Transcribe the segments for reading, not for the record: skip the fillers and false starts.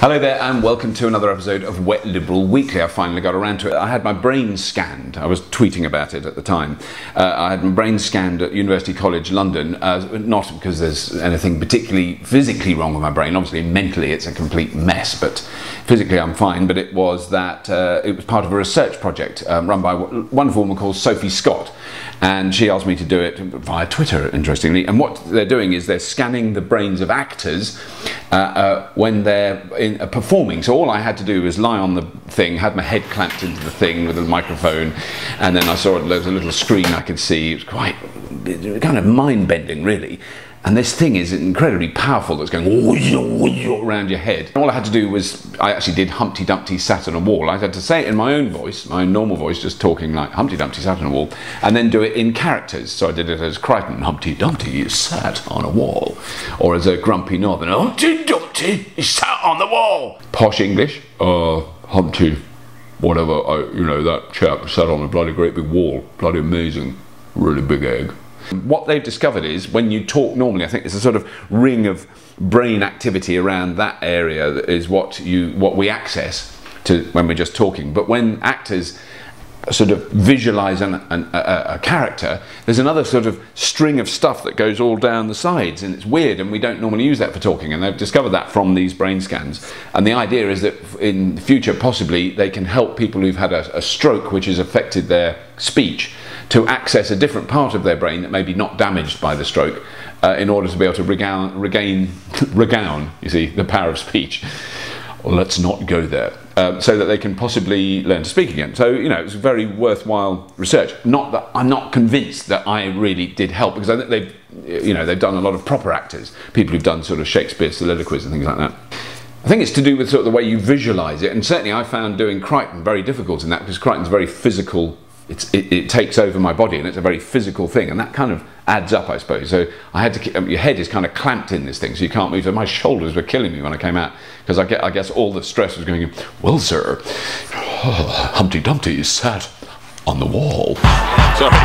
Hello there and welcome to another episode of Wet Liberal Weekly. I finally got around to it. I had my brain scanned. I was tweeting about it at the time. I had my brain scanned at University College London, not because there's anything particularly physically wrong with my brain. Obviously mentally it's a complete mess, but physically I'm fine. But it was that it was part of a research project run by a wonderful woman called Sophie Scott. And she asked me to do it via Twitter, interestingly. And what they're doing is they're scanning the brains of actors when they're performing. So all I had to do was lie on the thing, had my head clamped into the thing with a microphone, and then I saw there was a little screen I could see. It was quite kind of mind-bending, really. And this thing is incredibly powerful that's going around your head. All I had to do was, I actually did Humpty Dumpty sat on a wall. I had to say it in my own voice, my normal voice, just talking like Humpty Dumpty sat on a wall, and then do it in characters. So I did it as Crichton, Humpty Dumpty sat on a wall. Or as a grumpy northerner, Humpty Dumpty sat on the wall. Posh English, Humpty, whatever, that chap sat on a bloody great big wall. Bloody amazing, really big egg. What they've discovered is when you talk normally, I think there's a sort of ring of brain activity around that area that is what we access to when we're just talking. But when actors sort of visualize a character, there's another sort of string of stuff that goes all down the sides, and it's weird, and we don't normally use that for talking, and they've discovered that from these brain scans. And the idea is that in the future possibly they can help people who've had a stroke which has affected their speech to access a different part of their brain that may be not damaged by the stroke in order to be able to regain, you see, the power of speech. Well, let's not go there. So that they can possibly learn to speak again. So, it's very worthwhile research. Not that I'm not convinced that I really did help, because I think they've done a lot of proper actors, people who've done sort of Shakespeare soliloquies and things like that. I think it's to do with sort of the way you visualize it, and certainly I found doing Crichton very difficult in that, because Crichton's very physical. It takes over my body, and it's a very physical thing, and that kind of adds up, I suppose. So I had to your head is kind of clamped in this thing, so you can't move. So my shoulders were killing me when I came out, because I guess all the stress was going, well, sir, Humpty Dumpty sat on the wall. Sorry.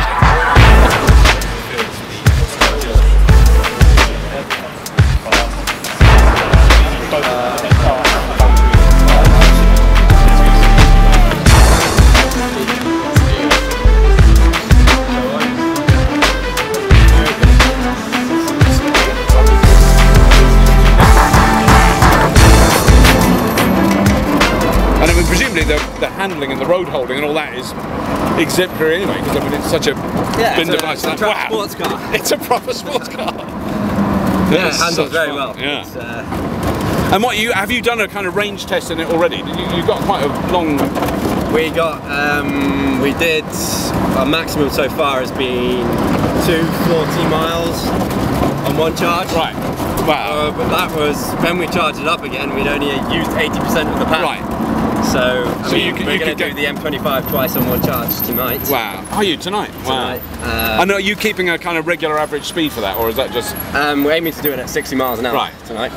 Presumably the handling and the road holding and all that is exemplary anyway, because I mean it's such a thin device. It's a proper sports car. It's a proper sports car. Yeah, it handles very well. Yeah. And have you done a kind of range test in it already? You've got quite a long. We did our maximum so far has been 240 miles on one charge. Right. Wow. But that was when we charged it up again. We'd only used 80% of the pack. Right. So we're going to do the M25 twice on one charge tonight. Wow. Are you tonight? Wow. And are you keeping a kind of regular average speed for that, or is that just? We're aiming to do it at 60 miles an hour tonight.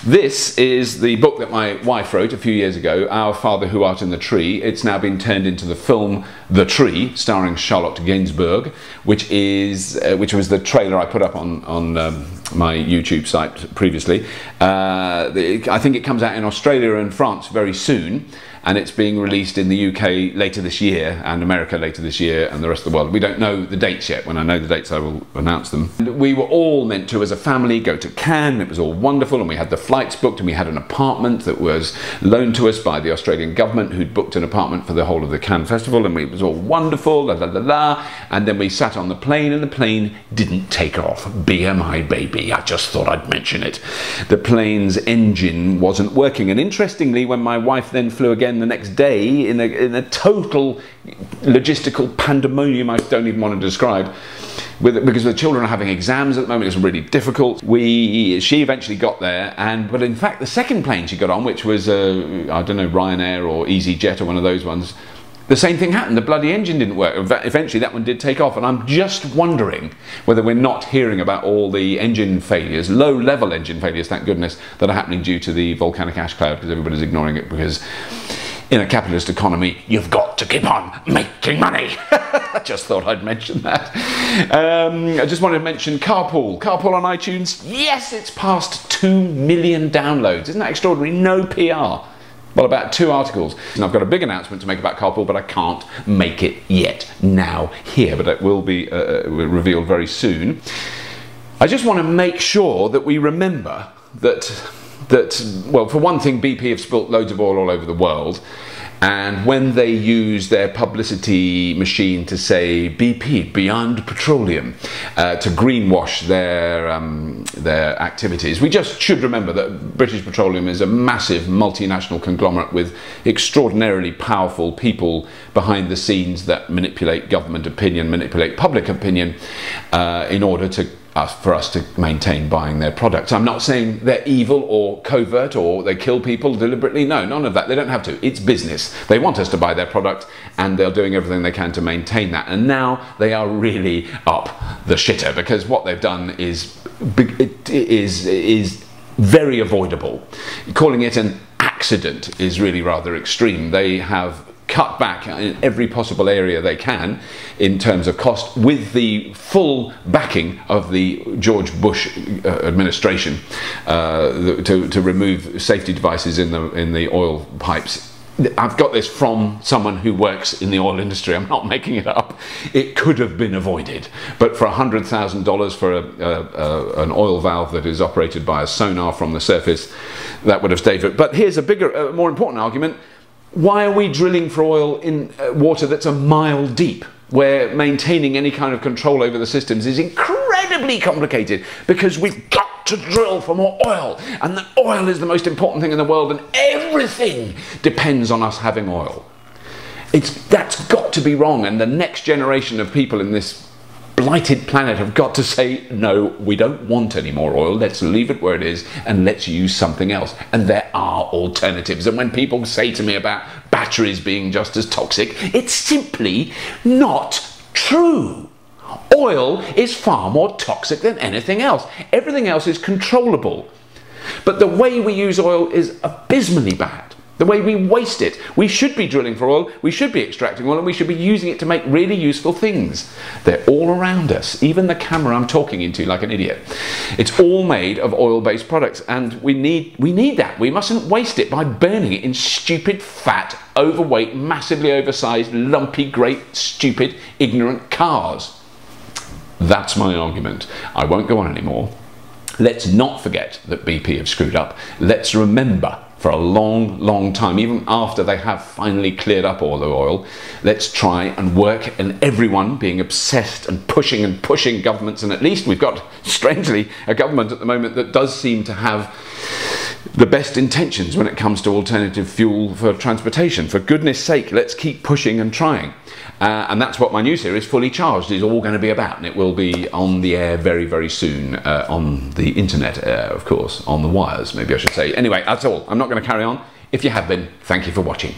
This is the book that my wife wrote a few years ago, Our Father Who Art in the Tree. It's now been turned into the film The Tree, starring Charlotte Gainsbourg, which was the trailer I put up on my YouTube site previously. I think it comes out in Australia and France very soon, and it's being released in the UK later this year, and America later this year, and the rest of the world. We don't know the dates yet. When I know the dates I will announce them. We were all meant to, as a family, go to Cannes. It was all wonderful, and we had the flights booked, and we had an apartment that was loaned to us by the Australian government, who'd booked an apartment for the whole of the Cannes Festival, and it was all wonderful, la la la la. And then we sat on the plane, and the plane didn't take off. BMI baby, I just thought I'd mention it. The plane's engine wasn't working, and interestingly, when my wife then flew again the next day in a total logistical pandemonium I don't even want to describe, because the children are having exams at the moment. It was really difficult. She eventually got there, but in fact the second plane she got on, which was I don't know, Ryanair or EasyJet or one of those ones, the same thing happened. The bloody engine didn't work. Eventually that one did take off, and I'm just wondering whether we're not hearing about all the engine failures, low-level engine failures, thank goodness, that are happening due to the volcanic ash cloud, because everybody's ignoring it, because in a capitalist economy, you've got to keep on making money. I just thought I'd mention that. I just wanted to mention Carpool. Carpool on iTunes, yes, it's past 2 million downloads. Isn't that extraordinary? No PR. Well, about 2 articles. And I've got a big announcement to make about Carpool, but I can't make it yet now here, but it will be revealed very soon. I just want to make sure that we remember that, well, for one thing, BP have spilt loads of oil all over the world, and when they use their publicity machine to say BP, Beyond Petroleum, to greenwash their activities, we just should remember that British Petroleum is a massive multinational conglomerate with extraordinarily powerful people behind the scenes that manipulate government opinion, manipulate public opinion in order for us to maintain buying their products. I'm not saying they're evil or covert or they kill people deliberately. No, none of that. They don't have to. It's business. They want us to buy their product, and they're doing everything they can to maintain that. And now they are really up the shitter, because what they've done is very avoidable. Calling it an accident is really rather extreme. They have cut back in every possible area they can in terms of cost, with the full backing of the George Bush administration to remove safety devices in the oil pipes. I've got this from someone who works in the oil industry. I'm not making it up. It could have been avoided, but for $100,000 for an oil valve that is operated by a sonar from the surface, that would have stayed. But here's a bigger, more important argument. Why are we drilling for oil in water that's a mile deep, where maintaining any kind of control over the systems is incredibly complicated? Because we've got to drill for more oil, and that oil is the most important thing in the world, and everything depends on us having oil. That's got to be wrong, and the next generation of people in this blighted planet have got to say, no, we don't want any more oil, let's leave it where it is and let's use something else. And there are alternatives. And when people say to me about batteries being just as toxic, it's simply not true. Oil is far more toxic than anything else. Everything else is controllable. But the way we use oil is abysmally bad. The way we waste it. We should be drilling for oil, we should be extracting oil, and we should be using it to make really useful things. They're all around us. Even the camera I'm talking into like an idiot. It's all made of oil-based products, and we need that. We mustn't waste it by burning it in stupid, fat, overweight, massively oversized, lumpy, great, stupid, ignorant cars. That's my argument. I won't go on anymore. Let's not forget that BP have screwed up. Let's remember, for a long, long time, even after they have finally cleared up all the oil, let's try and work, and everyone being obsessed and pushing governments, and at least we've got, strangely, a government at the moment that does seem to have the best intentions when it comes to alternative fuel for transportation. For goodness sake, let's keep pushing and trying. And that's what my new series, Fully Charged, is all going to be about, and it will be on the air very, very soon, on the internet, of course, on the wires, maybe I should say. Anyway, that's all. I'm not going to carry on. If you have been, thank you for watching.